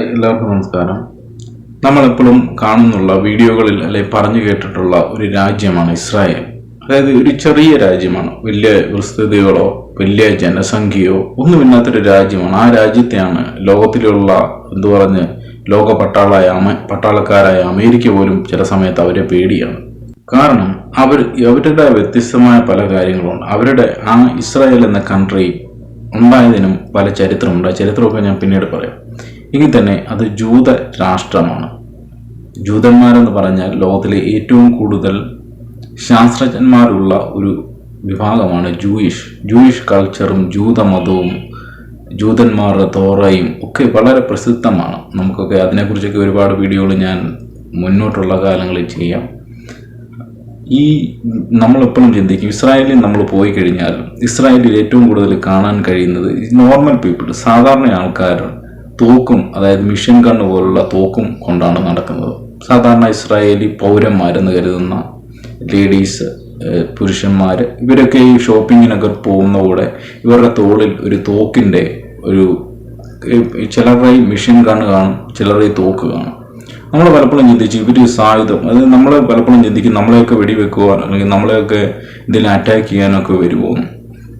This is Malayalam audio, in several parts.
എല്ലാവർക്കും നമസ്കാരം. നമ്മളെപ്പോഴും കാണുന്നുള്ള വീഡിയോകളിൽ അല്ലെ പറഞ്ഞു കേട്ടിട്ടുള്ള ഒരു രാജ്യമാണ് ഇസ്രായേൽ. അതായത് ഒരു ചെറിയ രാജ്യമാണ്, വലിയ വിസ്തൃതികളോ വലിയ ജനസംഖ്യയോ ഒന്നുമില്ലാത്തൊരു രാജ്യമാണ്. ആ രാജ്യത്തെയാണ് ലോകത്തിലുള്ള ലോക പട്ടാളക്കാരായ അമേരിക്ക പോലും ചില സമയത്ത് അവരെ പേടിയാണ്. കാരണം അവരുടെ വ്യത്യസ്തമായ പല കാര്യങ്ങളുണ്ട്. അവരുടെ ആ ഇസ്രായേൽ എന്ന കൺട്രി ഉണ്ടായതിനും പല ചരിത്രമുണ്ട്. ആ ചരിത്രമൊക്കെ ഞാൻ പിന്നീട് പറയാം. എങ്കിൽ തന്നെ അത് ജൂത രാഷ്ട്രമാണ്. ജൂതന്മാരെന്ന് പറഞ്ഞാൽ ലോകത്തിലെ ഏറ്റവും കൂടുതൽ ശാസ്ത്രജ്ഞന്മാരുള്ള ഒരു വിഭാഗമാണ് ജൂയിഷ് കൾച്ചറും ജൂതമതവും ജൂതന്മാരുടെ തോറയും ഒക്കെ വളരെ പ്രസിദ്ധമാണ്. നമുക്കൊക്കെ അതിനെക്കുറിച്ചൊക്കെ ഒരുപാട് വീഡിയോകൾ ഞാൻ മുന്നോട്ടുള്ള കാലങ്ങളിൽ ചെയ്യാം. നമ്മളെപ്പോഴും ചിന്തിക്കും, ഇസ്രായേലിൽ നമ്മൾ പോയി കഴിഞ്ഞാൽ ഇസ്രായേലിൽ ഏറ്റവും കൂടുതൽ കാണാൻ കഴിയുന്നത് നോർമൽ പീപ്പിൾ, സാധാരണ ആൾക്കാർ തോക്കും, അതായത് മിഷൻ ഗണ്ണ് പോലുള്ള തോക്കും കൊണ്ടാണ് നടക്കുന്നത്. സാധാരണ ഇസ്രായേലി പൗരന്മാരെന്ന് കരുതുന്ന ലേഡീസ്, പുരുഷന്മാർ, ഇവരൊക്കെ ഈ ഷോപ്പിങ്ങിനൊക്കെ പോകുന്നതോടെ ഇവരുടെ തോളിൽ ഒരു തോക്കിൻ്റെ ചിലരുടെ മിഷൻ ഗണ്ണ് കാണും, ചിലരുടെ തോക്ക് കാണും. നമ്മൾ പലപ്പോഴും ചിന്തിച്ചു ഇവർ സായുധം, അത് നമ്മൾ പലപ്പോഴും ചിന്തിക്കും നമ്മളെയൊക്കെ വെടിവെക്കുവാൻ അല്ലെങ്കിൽ നമ്മളെയൊക്കെ എന്തെങ്കിലും അറ്റാക്ക് ചെയ്യാനൊക്കെ വരുമോ.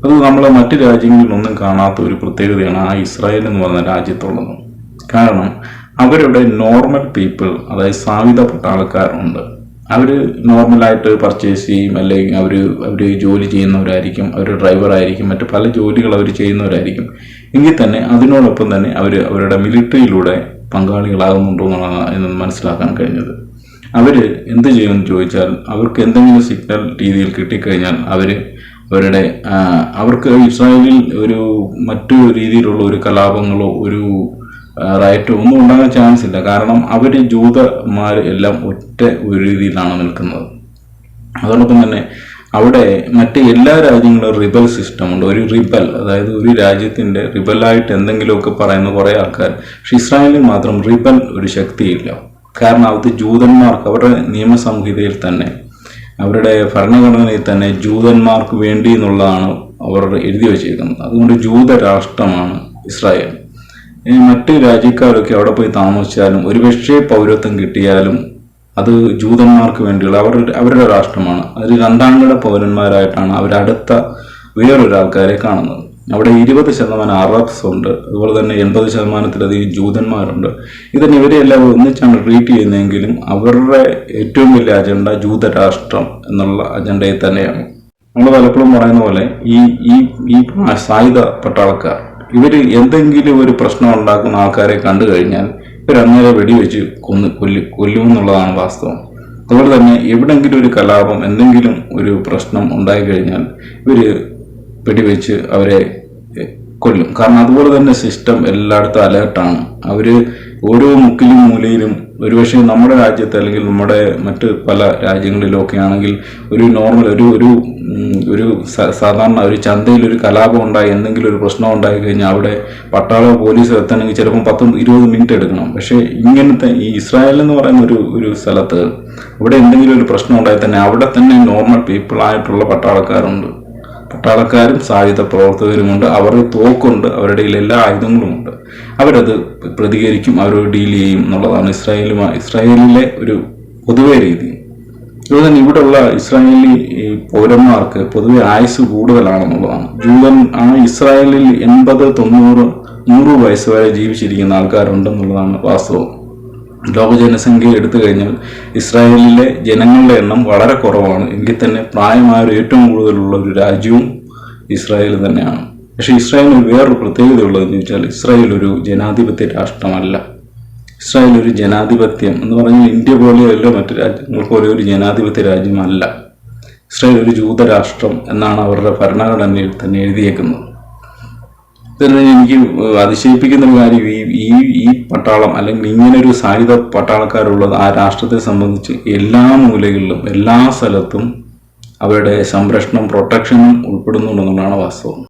അത് നമ്മൾ മറ്റ് രാജ്യങ്ങളിലൊന്നും കാണാത്ത ഒരു പ്രത്യേകതയാണ് ആ ഇസ്രായേൽ എന്ന് പറയുന്ന രാജ്യത്തുള്ളത്. കാരണം അവരുടെ നോർമൽ പീപ്പിൾ, അതായത് സായുധ പട്ടാളക്കാരുണ്ട്. അവർ നോർമലായിട്ട് പർച്ചേസ് ചെയ്യും, അല്ലെങ്കിൽ അവർ ജോലി ചെയ്യുന്നവരായിരിക്കും, അവർ ഡ്രൈവറായിരിക്കും, മറ്റു പല ജോലികൾ അവർ ചെയ്യുന്നവരായിരിക്കും. എങ്കിൽ തന്നെ അതിനോടൊപ്പം തന്നെ അവരുടെ മിലിറ്ററിയിലൂടെ പങ്കാളികളാകുന്നുണ്ടോ എന്നാണ് മനസ്സിലാക്കാൻ കഴിഞ്ഞത്. അവർ എന്ത് ചെയ്യുമെന്ന് ചോദിച്ചാൽ, അവർക്ക് എന്തെങ്കിലും സിഗ്നൽ രീതിയിൽ കിട്ടിക്കഴിഞ്ഞാൽ അവർക്ക് ഇസ്രായേലിൽ മറ്റു രീതിയിലുള്ള ഒരു കലാപങ്ങളോ ഒരു റൈറ്റോ ഒന്നും ഉണ്ടാകാൻ ചാൻസ് ഇല്ല. കാരണം അവർ ജൂതന്മാർ എല്ലാം ഒറ്റ ഒരു രീതിയിലാണ് നിൽക്കുന്നത്. അതോടൊപ്പം തന്നെ അവിടെ മറ്റ് എല്ലാ രാജ്യങ്ങളും റിബൽ സിസ്റ്റം ഉണ്ട്. ഒരു റിബൽ, അതായത് ഒരു രാജ്യത്തിൻ്റെ റിബലായിട്ട് എന്തെങ്കിലുമൊക്കെ പറയുന്ന കുറേ ആൾക്കാർ. പക്ഷെ ഇസ്രായേലിൽ മാത്രം റിബൽ ഒരു ശക്തിയില്ല. കാരണം അത് ജൂതന്മാർക്ക് അവരുടെ നിയമസംഹിതയിൽ തന്നെ, അവരുടെ ഭരണഘടനയിൽ തന്നെ ജൂതന്മാർക്ക് വേണ്ടി എന്നുള്ളതാണ് അവർ എഴുതി വച്ചിരിക്കുന്നത്. അതുകൊണ്ട് ജൂത രാഷ്ട്രമാണ് ഇസ്രായേൽ. മറ്റ് രാജ്യക്കാരൊക്കെ അവിടെ പോയി താമസിച്ചാലും ഒരുപക്ഷെ പൗരത്വം കിട്ടിയാലും അത് ജൂതന്മാർക്ക് വേണ്ടിയുള്ള അവരുടെ രാഷ്ട്രമാണ്. അതിൽ രണ്ടാംകിട പൗരന്മാരായിട്ടാണ് അവരടുത്ത വേറൊരു ആൾക്കാരെ കാണുന്നത്. അവിടെ 20% അറബ്സ് ഉണ്ട്, അതുപോലെ തന്നെ 80%-ലധികം ജൂതന്മാരുണ്ട്. ഇതിന് ഇവരെല്ലാം ഒന്നിച്ചാണ് ട്രീറ്റ് ചെയ്യുന്നതെങ്കിലും അവരുടെ ഏറ്റവും വലിയ അജണ്ട ജൂതരാഷ്ട്രം എന്നുള്ള അജണ്ടയിൽ തന്നെയാണ്. നമ്മൾ പലപ്പോഴും പറയുന്ന പോലെ ഈ സായുധ പട്ടാളക്കാർ ഇവർ എന്തെങ്കിലും ഒരു പ്രശ്നം ഉണ്ടാക്കുന്ന ആൾക്കാരെ കണ്ടു കഴിഞ്ഞാൽ ഇവരങ്ങനെ വെടിവെച്ച് കൊല്ലുമെന്നുള്ളതാണ് വാസ്തവം. അതുപോലെ തന്നെ എവിടെങ്കിലും ഒരു കലാപം, എന്തെങ്കിലും ഒരു പ്രശ്നം ഉണ്ടായിക്കഴിഞ്ഞാൽ ഇവർ വെടിവെച്ച് അവരെ കൊല്ലും. കാരണം അതുപോലെ തന്നെ സിസ്റ്റം എല്ലായിടത്തും അലേർട്ടാണ്. അവർ ഓരോ മുക്കിലും മൂലയിലും, ഒരുപക്ഷെ നമ്മുടെ രാജ്യത്ത് അല്ലെങ്കിൽ നമ്മുടെ മറ്റ് പല രാജ്യങ്ങളിലൊക്കെ ആണെങ്കിൽ ഒരു നോർമൽ ഒരു സാധാരണ ഒരു ചന്തയിൽ ഒരു കലാപം ഉണ്ടായി, എന്തെങ്കിലും ഒരു പ്രശ്നം ഉണ്ടായി കഴിഞ്ഞാൽ അവിടെ പട്ടാള പോലീസ് എത്തണമെങ്കിൽ ചിലപ്പോൾ 10-20 മിനിറ്റ് എടുക്കണം. പക്ഷേ ഇങ്ങനത്തെ ഈ ഇസ്രായേൽ എന്ന് പറയുന്ന ഒരു സ്ഥലത്ത് അവിടെ എന്തെങ്കിലും ഒരു പ്രശ്നം ഉണ്ടായി തന്നെ അവിടെ തന്നെ നോർമൽ പീപ്പിളായിട്ടുള്ള പട്ടാളക്കാരും സായുധ പ്രവർത്തകരുമുണ്ട്. അവരുടെ തോക്കുണ്ട്, അവരുടെ എല്ലാ ആയുധങ്ങളുമുണ്ട്. അവരത് പ്രതികരിക്കും, അവരോട് ഡീൽ ചെയ്യും എന്നുള്ളതാണ് ഇസ്രായേലിലെ ഒരു പൊതുവെ രീതി. അതുപോലെ തന്നെ ഇവിടെയുള്ള ഇസ്രായേലി പൗരന്മാർക്ക് പൊതുവെ ആയുസ് കൂടുതലാണെന്നുള്ളതാണ്. ഇസ്രായേലിൽ 80-90-100 വയസ്സ് വരെ ജീവിച്ചിരിക്കുന്ന ആൾക്കാരുണ്ടെന്നുള്ളതാണ് വാസ്തവം. ലോക ജനസംഖ്യ എടുത്തു കഴിഞ്ഞാൽ ഇസ്രായേലിലെ ജനങ്ങളുടെ എണ്ണം വളരെ കുറവാണ്. എങ്കിൽ തന്നെ പ്രായമായവർ ഏറ്റവും കൂടുതലുള്ള ഒരു രാജ്യവും ഇസ്രായേൽ തന്നെയാണ്. പക്ഷേ ഇസ്രായേലിന് വേറൊരു പ്രത്യേകതയുള്ളതെന്ന് ചോദിച്ചാൽ, ഇസ്രായേൽ ഒരു ജനാധിപത്യ രാഷ്ട്രമല്ല. ഇസ്രായേൽ ഒരു ജനാധിപത്യം എന്ന് പറഞ്ഞാൽ ഇന്ത്യ പോലെയല്ല മറ്റു രാജ്യങ്ങൾ പോലെ ഒരു ജനാധിപത്യ രാജ്യമല്ല. ഇസ്രായേൽ ഒരു ജൂതരാഷ്ട്രം എന്നാണ് അവരുടെ ഭരണഘടനയിൽ തന്നെ എഴുതിയേക്കുന്നത്. എനിക്ക് അതിശയിപ്പിക്കുന്ന ഒരു കാര്യം, ഈ പട്ടാളം അല്ലെങ്കിൽ ഇങ്ങനൊരു സായുധ പട്ടാളക്കാരുള്ളത് ആ രാഷ്ട്രത്തെ സംബന്ധിച്ച് എല്ലാ മൂലകളിലും എല്ലാ സ്ഥലത്തും അവരുടെ സംരക്ഷണം, പ്രൊട്ടക്ഷനും ഉൾപ്പെടുന്നുണ്ടെന്നുള്ളതാണ് വാസ്തവം.